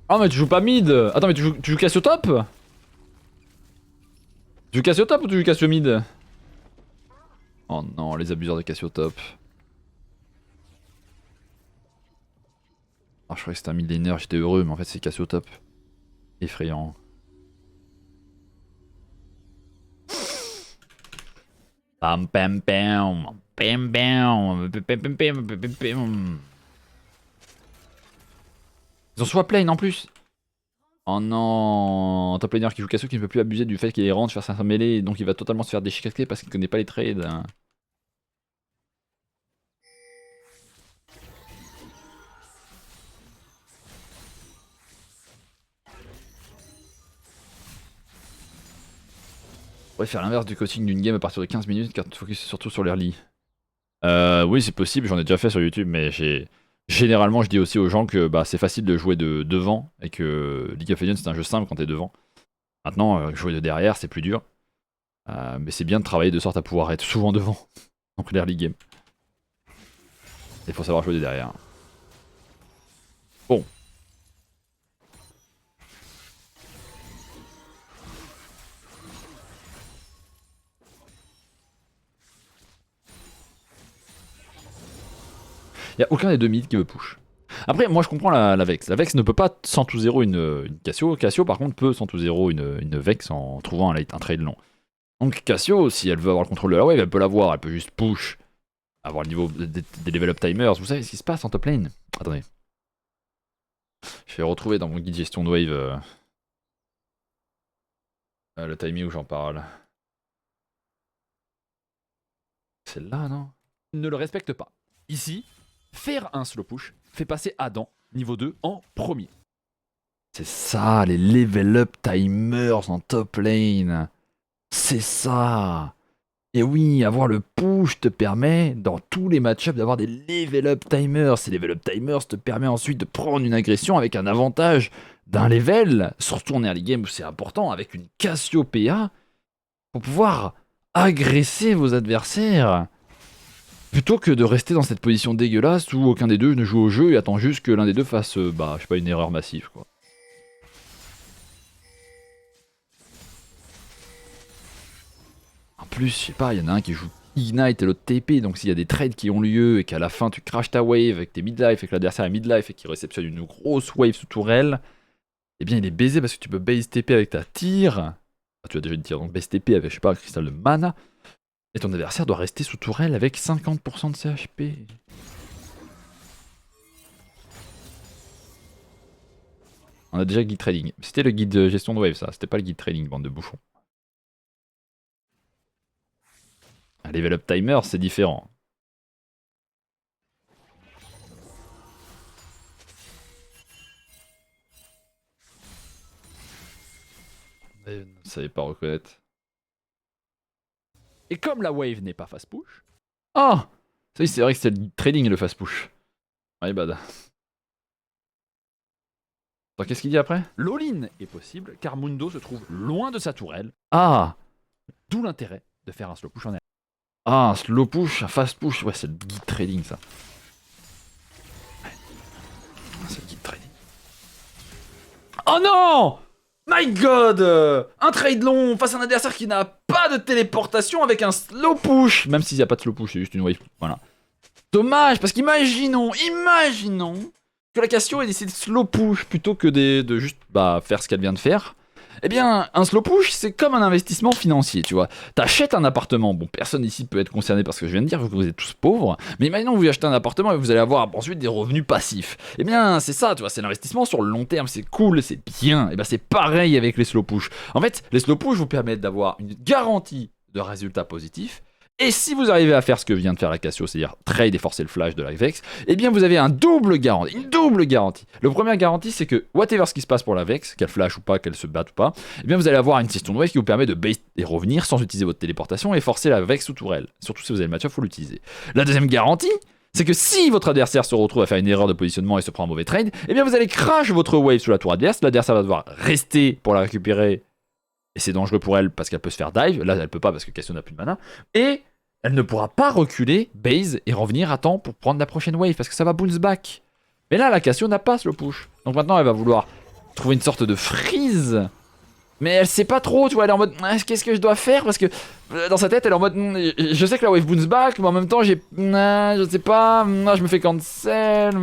Ah mais tu joues pas mid. Attends mais tu joues Cassio top? Tu joues Cassio top ou tu joues Cassio mid? Oh non, les abuseurs de Cassio top. Ah je croyais que c'était un mid laner, j'étais heureux mais en fait c'est Cassio top. Effrayant. Pam pam pam. Pam pam. Ils ont swap lane en plus. Oh non, top laner qui joue Cassio qui ne peut plus abuser du fait qu'il est range faire sa mêlée, donc il va totalement se faire déchiqueter parce qu'il connaît pas les trades. On pourrait faire l'inverse du coaching d'une game à partir de 15 minutes car tu focuses surtout sur l'early. Oui c'est possible, j'en ai déjà fait sur YouTube mais généralement je dis aussi aux gens que bah, c'est facile de jouer de devant et que League of Legends c'est un jeu simple quand t'es devant. Maintenant jouer de derrière c'est plus dur. Mais c'est bien de travailler de sorte à pouvoir être souvent devant. Donc l'early game. Il faut savoir jouer de derrière. Bon. Il n'y a aucun des deux mid qui me push. Après, moi je comprends la Vex. La Vex ne peut pas 100-0 une Cassio. Cassio par contre peut 100-0 une Vex en trouvant un trade long. Donc Cassio, si elle veut avoir le contrôle de la wave, elle peut l'avoir. Elle peut juste push, avoir le niveau des level up timers. Vous savez ce qui se passe en top lane? Attendez. Je vais retrouver dans mon guide gestion de wave le timing où j'en parle. C'est là, non? Ne le respecte pas. Ici, faire un slow push fait passer Adam, niveau 2, en premier. C'est ça, les level up timers en top lane. C'est ça. Et oui, avoir le push te permet, dans tous les match-ups, d'avoir des level up timers. Ces level up timers te permettent ensuite de prendre une agression avec un avantage d'un level, surtout en early game où c'est important, avec une Cassiopeia, pour pouvoir agresser vos adversaires. Plutôt que de rester dans cette position dégueulasse où aucun des deux ne joue au jeu et attend juste que l'un des deux fasse, bah, je sais pas, une erreur massive, quoi. En plus, je sais pas, il y en a un qui joue Ignite et l'autre TP, donc s'il y a des trades qui ont lieu et qu'à la fin tu crashes ta wave avec tes midlife et que l'adversaire est midlife et qu'il réceptionne une grosse wave sous tourelle, eh bien il est baisé parce que tu peux base TP avec ta tire. Ah, tu as déjà une tire, donc base TP avec, je sais pas, un cristal de mana. Et ton adversaire doit rester sous tourelle avec 50% de ses HP. On a déjà le guide trading. C'était le guide gestion de wave ça, c'était pas le guide trading, bande de bouffons. Un level up timer, c'est différent. Mais vous ne savez pas reconnaître. Et comme la wave n'est pas fast push. Ah, ça c'est vrai que c'est le guide trading le fast push. My bad. Alors qu'est-ce qu'il dit après? L'all-in est possible car Mundo se trouve loin de sa tourelle. Ah, d'où l'intérêt de faire un slow push en air. Ah, un slow push, un fast push, ouais c'est le guide trading ça. Ouais. C'est le guide trading. Oh non! My god! Un trade long face à un adversaire qui n'a pas de téléportation avec un slow push. Même s'il n'y a pas de slow push, c'est juste une wave. Voilà. Dommage, parce imaginons que la Cassio ait décidé de slow push plutôt que de juste faire ce qu'elle vient de faire. Eh bien, un slow push, c'est comme un investissement financier, tu vois. T'achètes un appartement, bon, personne ici peut être concerné par ce que je viens de dire, vu que vous êtes tous pauvres, mais imaginons que vous achetez un appartement et vous allez avoir ensuite des revenus passifs. Eh bien, c'est ça, tu vois, c'est l'investissement sur le long terme, c'est cool, c'est bien. Et bien, c'est pareil avec les slow push. En fait, les slow push vous permettent d'avoir une garantie de résultats positifs. Et si vous arrivez à faire ce que vient de faire la Cassio, c'est-à-dire trade et forcer le flash de la Vex, eh bien vous avez une double garantie. Le premier garantie, c'est que whatever ce qui se passe pour la Vex, qu'elle flash ou pas, qu'elle se batte ou pas, eh bien vous allez avoir une gestion de wave qui vous permet de base et revenir sans utiliser votre téléportation et forcer la Vex sous tourelle. Surtout si vous avez le match-up, il faut l'utiliser. La deuxième garantie, c'est que si votre adversaire se retrouve à faire une erreur de positionnement et se prend un mauvais trade, eh bien vous allez crash votre wave sous la tour adverse, l'adversaire va devoir rester pour la récupérer. Et c'est dangereux pour elle parce qu'elle peut se faire dive. Là, elle peut pas parce que Cassio n'a plus de mana. Et elle ne pourra pas reculer, base et revenir à temps pour prendre la prochaine wave parce que ça va bounce back. Mais là, la Cassio n'a pas slow push. Donc maintenant, elle va vouloir trouver une sorte de freeze. Mais elle sait pas trop, tu vois, elle est en mode qu'est-ce que je dois faire parce que dans sa tête elle est en mode je sais que la wave bounce back mais en même temps j'ai je sais pas, je me fais cancel,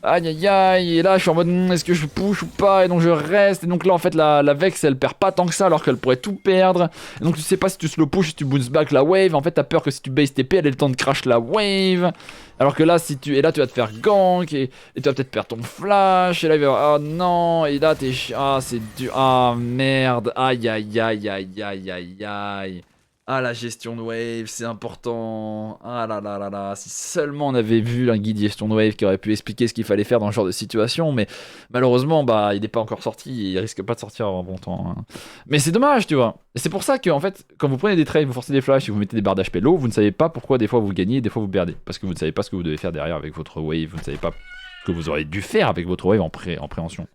aïe aïe aïe, et là je suis en mode est-ce que je push ou pas, et donc je reste, et donc là en fait la Vex elle perd pas tant que ça alors qu'elle pourrait tout perdre, et donc tu sais pas si tu slow push, si tu bounce back la wave, en fait t'as peur que si tu base TP elle ait le temps de crash la wave, alors que là si tu, et là tu vas te faire gank, et tu vas peut-être perdre ton flash, et là il va, oh non, et là t'es, ah c'est dur, ah merde, aïe aïe aïe aïe aïe aïe aïe. Ah, la gestion de wave, c'est important. Ah là là là là, si seulement on avait vu un guide gestion de wave qui aurait pu expliquer ce qu'il fallait faire dans ce genre de situation, mais malheureusement, bah, il n'est pas encore sorti, et il risque pas de sortir en bon temps. Hein. Mais c'est dommage, tu vois. Et c'est pour ça que, en fait, quand vous prenez des trades, vous forcez des flashs et vous mettez des barres d'HP low, vous ne savez pas pourquoi des fois vous gagnez et des fois vous perdez. Parce que vous ne savez pas ce que vous devez faire derrière avec votre wave, vous ne savez pas ce que vous auriez dû faire avec votre wave en préhension.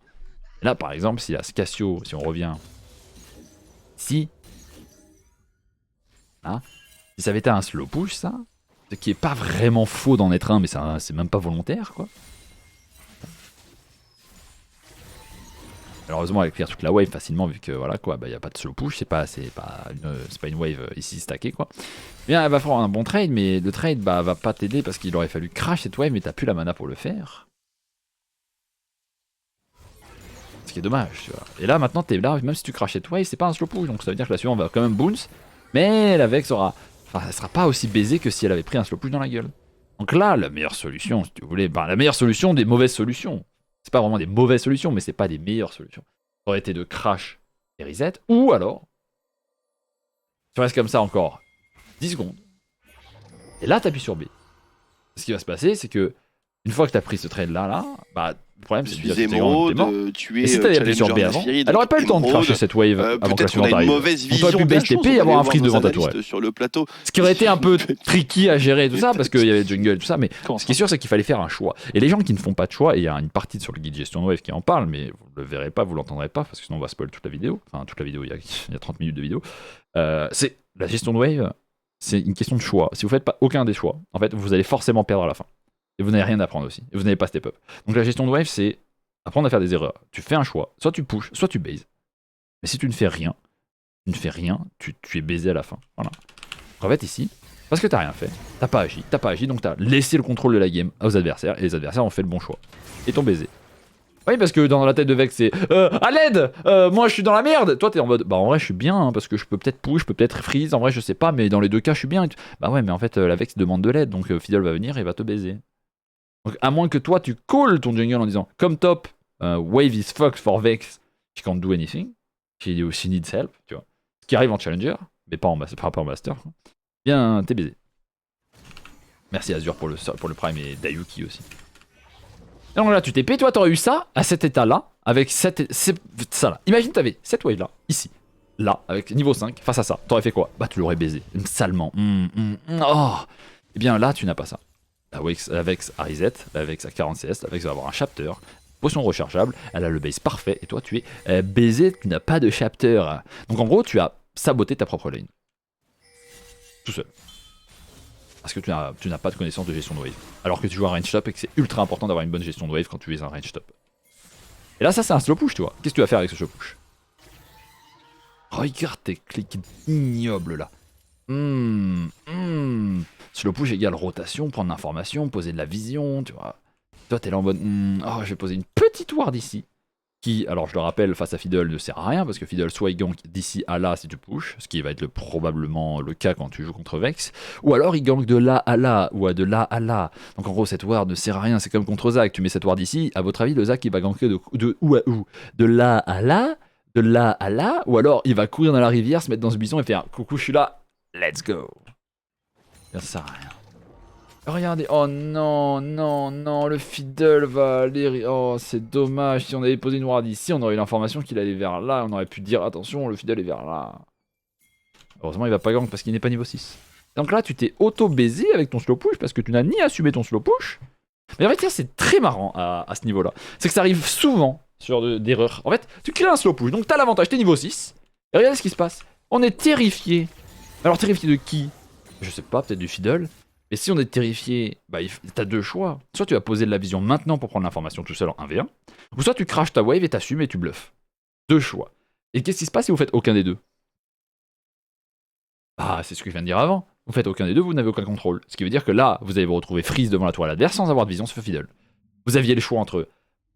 Et là, par exemple, si la Cassio, si on revient, si ça avait été un slow push, ça, ce qui est pas vraiment faux d'en être un, mais c'est même pas volontaire, quoi. Malheureusement, elle clear toute la wave facilement, vu que voilà, quoi, bah y a pas de slow push, c'est pas une wave ici stackée, quoi. Bien, elle va faire un bon trade, mais le trade bah, va pas t'aider parce qu'il aurait fallu crash cette wave, mais t'as plus la mana pour le faire. Ce qui est dommage, tu vois. Et là, maintenant, t'es là, même si tu crash cette wave, c'est pas un slow push, donc ça veut dire que la suivante va quand même bounce. Mais la Vex aura... Enfin, elle sera pas aussi baisée que si elle avait pris un slow push dans la gueule. Donc là, la meilleure solution, si tu voulais... Bah, la meilleure solution des mauvaises solutions. C'est pas vraiment des mauvaises solutions, mais c'est pas des meilleures solutions. Ça aurait été de crash et reset. Ou alors... Tu restes comme ça encore 10 secondes. Et là, t'appuies sur B. Ce qui va se passer, c'est que... Une fois que t'as pris ce trade là, bah... Le problème, c'est que tu Émeraude, tuer et si t'avais appuyé sur B avant, elle aurait pas eu le temps de crasher cette wave avant que la suivante arrive. On aurait pu base TP et avoir un freeze devant ta tourelle. Sur le plateau. Ce qui aurait été un peu tricky à gérer et tout ça, parce qu'il y avait jungle et tout ça, mais ce qui est sûr, c'est qu'il fallait faire un choix. Et les gens qui ne font pas de choix, et il y a une partie sur le guide gestion de wave qui en parle, mais vous le verrez pas, vous l'entendrez pas, parce que sinon on va spoil toute la vidéo. Enfin, toute la vidéo, il y a 30 minutes de vidéo. C'est la gestion de wave, c'est une question de choix. Si vous faites pas aucun des choix, en fait, vous allez forcément perdre à la fin. Et vous n'avez rien à prendre aussi. Et vous n'avez pas step up. Donc la gestion de wave, c'est apprendre à faire des erreurs. Tu fais un choix, soit tu pushes, soit tu bases. Mais si tu ne fais rien, tu es baisé à la fin. Voilà. En fait, ici, parce que t'as rien fait, t'as pas agi, donc t'as laissé le contrôle de la game aux adversaires, et les adversaires ont fait le bon choix. Et t'ont baisé. Oui, parce que dans la tête de Vex, c'est à l'aide, moi je suis dans la merde. Toi t'es en mode bah en vrai je suis bien, hein, parce que je peux peut-être push, je peux peut-être freeze, en vrai je sais pas, mais dans les deux cas je suis bien. Bah ouais, mais en fait la Vex demande de l'aide, donc Fiddle va venir et va te baiser. Donc à moins que toi tu calls ton jungle en disant comme top, wave is fucked for Vex, she can't do anything, she needs help, tu vois. Ce qui arrive en challenger, mais pas en master. Quoi. Bien, t'es baisé. Merci Azure pour le prime et Dayuki aussi. Et donc là tu TP, toi t'aurais eu ça à cet état là, avec ça là. Imagine t'avais cette wave là, ici, là, avec niveau 5, face à ça, t'aurais fait quoi? Bah tu l'aurais baisé, salement. Oh. Et bien là tu n'as pas ça. La Vex a reset, la Vex a 40 CS, la Vex va avoir un chapter, potion rechargeable, elle a le base parfait, et toi tu es baisé, tu n'as pas de chapter. Donc en gros tu as saboté ta propre lane. Tout seul. Parce que tu n'as pas de connaissance de gestion de wave. Alors que tu joues un range top et que c'est ultra important d'avoir une bonne gestion de wave quand tu es un range top. Et là ça c'est un slow push tu vois. Qu'est-ce que tu vas faire avec ce slow push? Regarde tes clics ignobles là. Slow push égale rotation, prendre l'information, poser de la vision, tu vois. Toi t'es là en mode oh je vais poser une petite ward ici. Qui, alors je le rappelle, face à Fiddle ne sert à rien parce que Fiddle soit il gank d'ici à là si tu pushes, ce qui va être probablement le cas quand tu joues contre Vex, ou alors il gank de là à là, ou de là à là. Donc en gros cette ward ne sert à rien, c'est comme contre Zac, tu mets cette ward ici, à votre avis le Zac il va ganker de où à où? De là à là, de là à là, ou alors il va courir dans la rivière, se mettre dans ce buisson et faire coucou je suis là, let's go. Ça sert à rien. Regardez, oh non, non, non, le Fiddle va aller... Oh, c'est dommage, si on avait posé une ward ici, on aurait eu l'information qu'il allait vers là, on aurait pu dire, attention, le Fiddle est vers là. Heureusement, il va pas gank parce qu'il n'est pas niveau 6. Donc là, tu t'es auto-baisé avec ton slow push parce que tu n'as ni assumé ton slow push. Mais en fait, c'est très marrant à ce niveau-là. C'est que ça arrive souvent sur d'erreurs. En fait, tu crées un slow push, donc t'as l'avantage, t'es niveau 6. Et regardez ce qui se passe. On est terrifié. Alors, terrifié de qui? Je sais pas, peut-être du Fiddle. Et si on est terrifié, bah t'as deux choix. Soit tu vas poser de la vision maintenant pour prendre l'information tout seul en 1v1, ou soit tu crashes ta wave et t'assumes et tu bluffes. Deux choix. Et qu'est-ce qui se passe si vous faites aucun des deux? Ah, c'est ce que je viens de dire avant. Vous faites aucun des deux, vous n'avez aucun contrôle. Ce qui veut dire que là, vous allez vous retrouver freeze devant la tourelle adverse sans avoir de vision sur Fiddle. Vous aviez le choix entre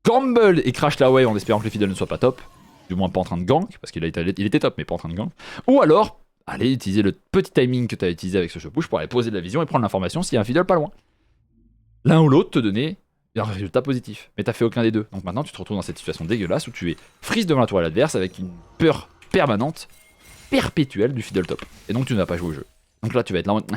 gamble et crash la wave en espérant que le Fiddle ne soit pas top, du moins pas en train de gank, parce qu'il était top mais pas en train de gank, ou alors, allez utiliser le petit timing que tu as utilisé avec ce push pour aller poser de la vision et prendre l'information s'il y a un Fiddle pas loin. L'un ou l'autre te donnait un résultat positif, mais t'as fait aucun des deux. Donc maintenant tu te retrouves dans cette situation dégueulasse où tu es freeze devant la tourelle adverse avec une peur permanente, perpétuelle du Fiddle top. Et donc tu ne vas pas jouer au jeu. Donc là tu vas être là en mode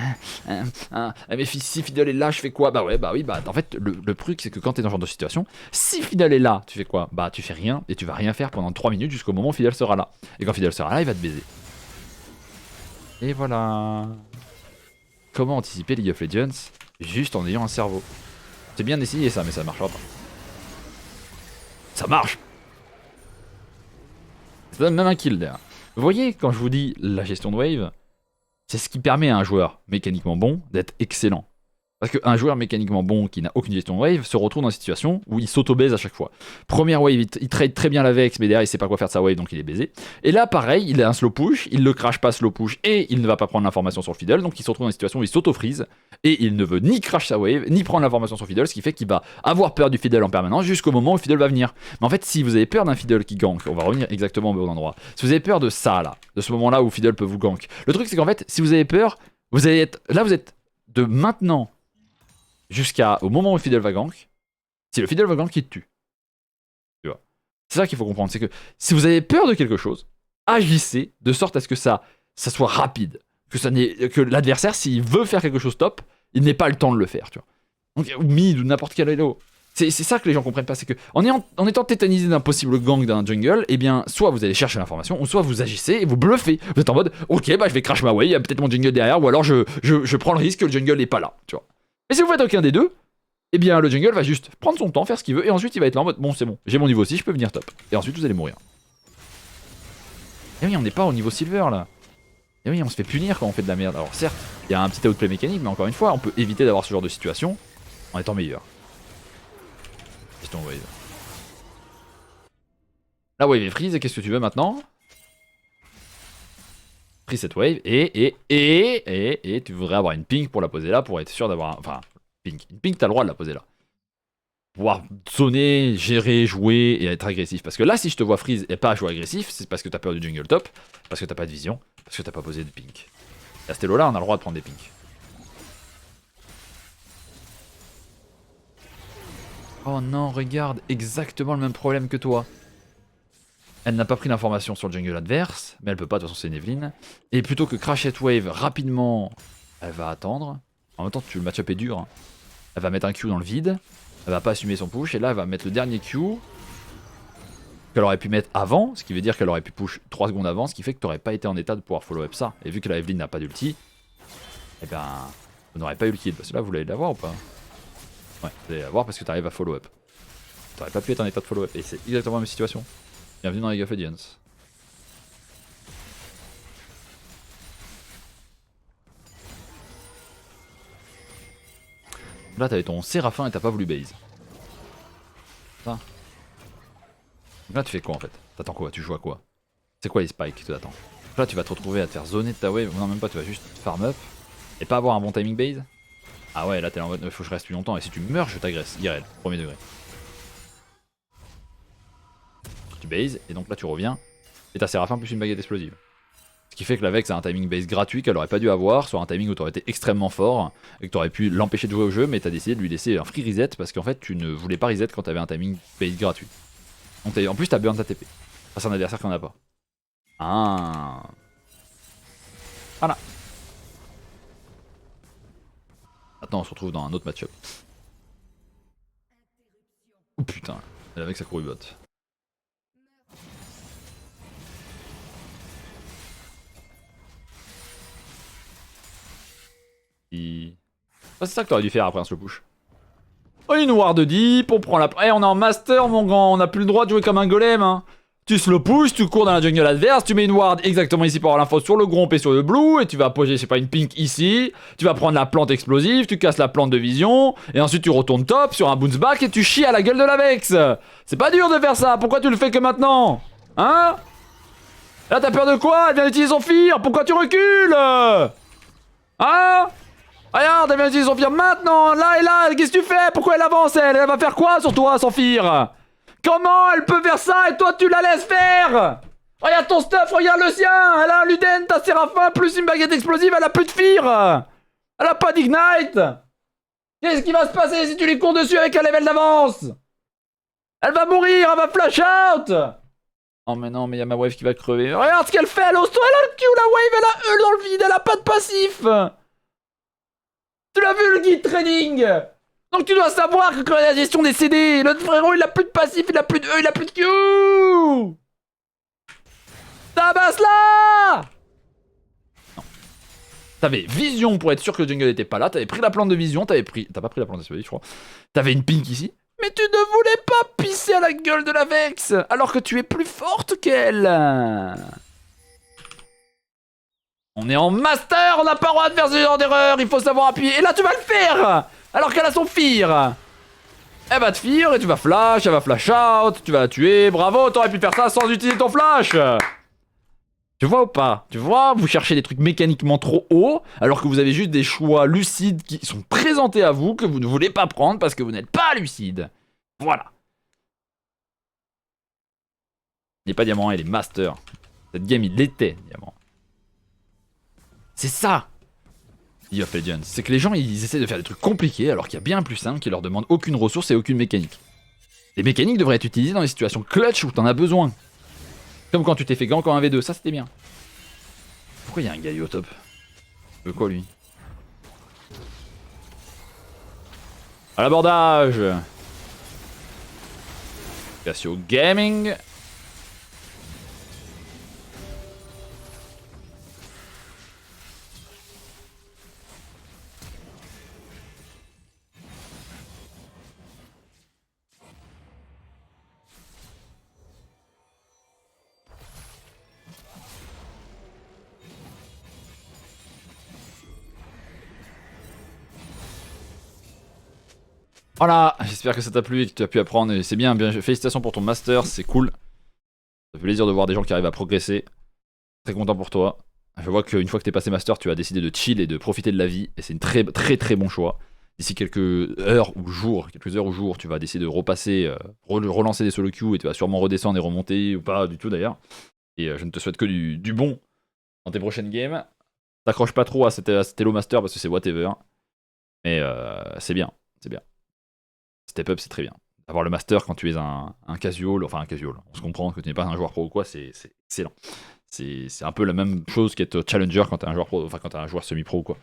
mais si Fiddle est là, je fais quoi? Bah oui, en fait le truc c'est que quand t'es dans ce genre de situation, si Fiddle est là, tu fais quoi? Bah tu fais rien et tu vas rien faire pendant 3 minutes jusqu'au moment où Fiddle sera là. Et quand Fiddle sera là, il va te baiser. Et voilà. Comment anticiper League of Legends juste en ayant un cerveau? C'est bien d'essayer ça, mais ça marchera pas. Ça marche! Ça donne même un kill derrière. Vous voyez, quand je vous dis la gestion de wave, c'est ce qui permet à un joueur mécaniquement bon d'être excellent. Parce qu'un joueur mécaniquement bon qui n'a aucune gestion de wave se retrouve dans une situation où il s'auto-baise à chaque fois. Première wave, il trade très bien la Vex, mais derrière il sait pas quoi faire de sa wave donc il est baisé. Et là pareil, il a un slow push, il le crash pas slow push et il ne va pas prendre l'information sur le Fiddle, donc il se retrouve dans une situation où il s'auto-freeze et il ne veut ni crash sa wave, ni prendre l'information sur Fiddle, ce qui fait qu'il va avoir peur du Fiddle en permanence jusqu'au moment où le Fiddle va venir. Mais en fait, si vous avez peur d'un Fiddle qui gank, on va revenir exactement au bon endroit. Si vous avez peur de ça là, de ce moment-là où Fiddle peut vous gank, le truc c'est qu'en fait, si vous avez peur, vous allez être là, vous êtes de maintenant jusqu'au moment où le Fiddle va gank. Si le Fiddle va gank, il te tue. Tu vois. C'est ça qu'il faut comprendre, c'est que si vous avez peur de quelque chose, agissez de sorte à ce que ça soit rapide. Que l'adversaire, s'il veut faire quelque chose top, il n'ait pas le temps de le faire. Tu vois. Donc, ou mid ou n'importe quel elo. C'est ça que les gens comprennent pas, c'est que en étant tétanisé d'un possible gank d'un jungle, eh bien, soit vous allez chercher l'information, ou soit vous agissez et vous bluffez. Vous êtes en mode, ok, bah je vais crash ma way, il y a peut-être mon jungle derrière, ou alors je prends le risque que le jungle n'est pas là. Tu vois. Et si vous faites aucun des deux, eh bien le jungle va juste prendre son temps, faire ce qu'il veut, et ensuite il va être là en mode bon c'est bon, j'ai mon niveau 6, je peux venir top. Et ensuite vous allez mourir. Et oui, on n'est pas au niveau silver là. Et oui, on se fait punir quand on fait de la merde. Alors certes, il y a un petit outplay mécanique, mais encore une fois, on peut éviter d'avoir ce genre de situation en étant meilleur. Question wave. La wave est freeze, et qu'est-ce que tu veux maintenant? Pris cette wave, et tu voudrais avoir une ping pour la poser là, pour être sûr d'avoir un... Enfin, ping. Une ping, t'as le droit de la poser là. Pouvoir zoner, gérer, jouer et être agressif. Parce que là, si je te vois freeze et pas jouer agressif, c'est parce que t'as peur du jungle top, parce que t'as pas de vision, parce que t'as pas posé de pink. Et à ce elo là, on a le droit de prendre des pinks. Oh non, regarde, exactement le même problème que toi. Elle n'a pas pris l'information sur le jungle adverse, mais elle peut pas, de toute façon c'est une Evelyn. Et plutôt que crash cette wave rapidement, elle va attendre. En même temps, le match-up est dur. Hein. Elle va mettre un Q dans le vide. Elle va pas assumer son push. Et là, elle va mettre le dernier Q qu'elle aurait pu mettre avant. Ce qui veut dire qu'elle aurait pu push 3 secondes avant. Ce qui fait que tu n'aurais pas été en état de pouvoir follow up ça. Et vu que la Evelyn n'a pas d'ulti, eh ben, vous n'aurez pas eu le kill. Parce que là, vous allez l'avoir ou pas? Ouais, vous allez l'avoir parce que tu arrives à follow up. Tu n'aurais pas pu être en état de follow up. Et c'est exactement la même situation. Bienvenue dans League of Legends. Là, t'avais ton Séraphin et t'as pas voulu base. Ça. Donc là, tu fais quoi en fait? T'attends quoi? Tu joues à quoi? C'est quoi les spikes qui t'attendent? Là, tu vas te retrouver à te faire zoner de ta wave. Non, même pas, tu vas juste farm up et pas avoir un bon timing base. Ah ouais, là, t'es en mode, faut que je reste plus longtemps et si tu meurs, je t'agresse. IRL, premier degré. Tu base et donc là, tu reviens et t'as Séraphin plus une baguette explosive. Ce qui fait que la Vex a un timing base gratuit qu'elle aurait pas dû avoir, soit un timing où t'aurais été extrêmement fort et que t'aurais pu l'empêcher de jouer au jeu, mais t'as décidé de lui laisser un free reset parce qu'en fait tu ne voulais pas reset quand t'avais un timing base gratuit. Donc en plus t'as burn ta TP. Face à un adversaire qui en a pas. Ah. Voilà. Maintenant on se retrouve dans un autre match-up. Oh putain, la Vex a couru bot. Ah, c'est ça que t'aurais dû faire après un slow push. Oh, une ward de deep, on prend la... Eh, on est en master, mon grand, on n'a plus le droit de jouer comme un golem, hein. Tu slow push, tu cours dans la jungle adverse, tu mets une ward exactement ici pour avoir l'info sur le gromp et sur le blue, et tu vas poser, je sais pas, une pink ici, tu vas prendre la plante explosive, tu casses la plante de vision, et ensuite tu retournes top sur un bounce back et tu chies à la gueule de la Vex. C'est pas dur de faire ça, pourquoi tu le fais que maintenant? Hein? Là t'as peur de quoi? Elle vient d'utiliser son fear, pourquoi tu recules? Hein? Regarde, elle vient d'utiliser son fear maintenant, là et là, qu'est-ce que tu fais? Pourquoi elle avance elle? Elle va faire quoi sur toi sans fear? Comment elle peut faire ça et toi tu la laisses faire? Regarde ton stuff, regarde le sien. Elle a un Luden, t'as Séraphin, plus une baguette explosive, elle a plus de fear. Elle a pas d'ignite. Qu'est-ce qui va se passer si tu lui cours dessus avec un level d'avance? Elle va mourir, elle va flash out. Oh mais non, mais y'a ma wave qui va crever. Regarde ce qu'elle fait, elle a le Q, la wave, elle a E dans le vide, elle a pas de passif. Tu l'as vu le guide trading? Donc tu dois savoir que quand il y a la gestion des CD, notre frérot il a plus de passif, il a plus de E, il a plus de Q. Tabasse là. Non. T'avais vision pour être sûr que le jungle était pas là, t'avais pris la plante de vision, t'as pas pris la plante de je crois. T'avais une pink ici, mais tu ne voulais pas pisser à la gueule de la Vex, alors que tu es plus forte qu'elle. On est en master, on n'a pas le droit de faire ce genre d'erreur, il faut savoir appuyer. Et là tu vas le faire, alors qu'elle a son fear. Elle va te fear et tu vas flash, elle va flash out, tu vas la tuer. Bravo, t'aurais pu faire ça sans utiliser ton flash. Tu vois ou pas? Tu vois, vous cherchez des trucs mécaniquement trop hauts, alors que vous avez juste des choix lucides qui sont présentés à vous, que vous ne voulez pas prendre parce que vous n'êtes pas lucide. Voilà. Il n'est pas diamant, il est master. Cette game, il était diamant. C'est ça, League of Legends. C'est que les gens, ils essaient de faire des trucs compliqués, alors qu'il y a bien plus simple qui leur demande aucune ressource et aucune mécanique. Les mécaniques devraient être utilisées dans les situations clutch où t'en as besoin. Comme quand tu t'es fait gank en 1v2, ça c'était bien. Pourquoi il y a un gars au top? Il veut quoi lui? À l'abordage! Cassio Gaming. Voilà, j'espère que ça t'a plu et que tu as pu apprendre. Et c'est bien, félicitations pour ton master, c'est cool. Ça fait plaisir de voir des gens qui arrivent à progresser. Très content pour toi. Je vois qu'une fois que t'es passé master, tu as décidé de chill et de profiter de la vie. Et c'est un très très très bon choix. D'ici quelques heures ou jours, tu vas décider de repasser, relancer des solo queues et tu vas sûrement redescendre et remonter, ou pas du tout d'ailleurs. Et je ne te souhaite que du bon dans tes prochaines games. T'accroches pas trop à cet Hello Master parce que c'est whatever. Mais c'est bien, c'est bien. Step up, c'est très bien. Avoir le master quand tu es un casual, enfin un casual, on se comprend que tu n'es pas un joueur pro ou quoi, c'est excellent. C'est un peu la même chose qu'être challenger quand t'es un joueur pro, enfin quand t'es un joueur semi-pro ou quoi.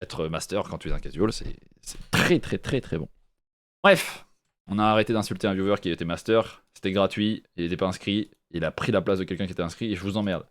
Être master quand tu es un casual, c'est très très très très bon. Bref, on a arrêté d'insulter un viewer qui était master, c'était gratuit, il n'était pas inscrit, il a pris la place de quelqu'un qui était inscrit et je vous emmerde.